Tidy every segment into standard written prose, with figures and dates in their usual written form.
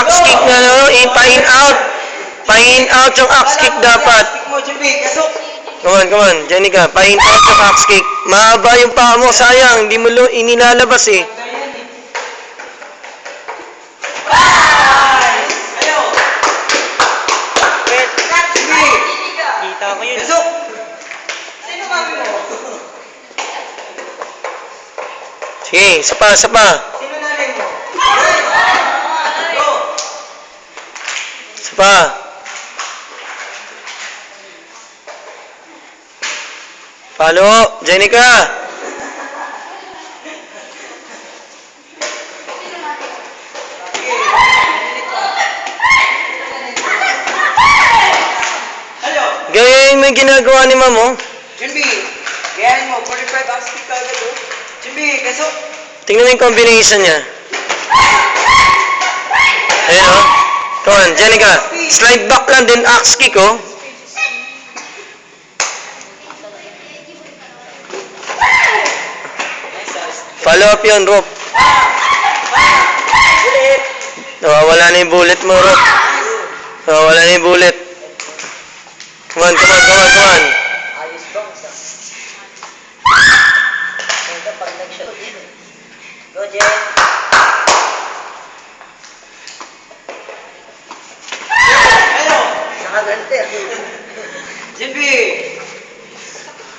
axe kick na, no? Pa-in out. Pa-in out yung axe kick dapat. Come on, Jenica. Pa-in out yung axe kick. Mahaba yung paa mo, sayang. Hindi mo inilalabas eh. Kita ko yun. Sino mami mo? Sige, isa pa. Sino nanay mo? Go! Isa pa. Palo, Jenica. Gayahin mo yung ginagawa ni Ma'am, oh. Jimmy, gayahin mo. 45 axe kick agad, oh. Jimmy, kaso. Tingnan mo yung combination niya. Ayan, oh. Come on, Jenica. Slide back lang din, axe kick, oh. Follow up yun, Rob. Nawawala na yung bullet mo, Rob. Nawawala na yung bullet. Come on. Ayos bang sa? Ito pag nag-shot. Go, Jen. Hello! Nakagante. Jimmy!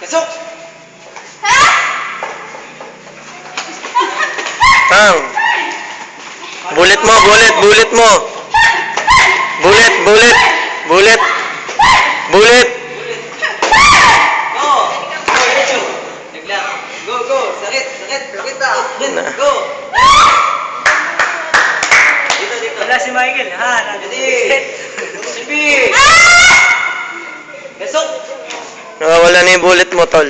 Kasok! Tang. Bullet mo. Bullet. Go! Go, Lecho! Naglang. Go! Sakit na. Go! Dito. Wala si Michael, ha? Jimmy! Kasok! Nawawala na yung bullet mo, tol.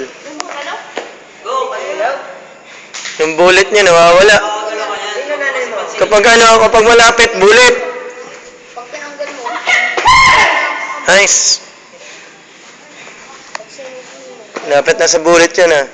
Go! Hello? Yung bullet niya nawawala. Sino nanay mo? Kapag malapit, bullet. Nice. Lapit na sa bullet yan, ah.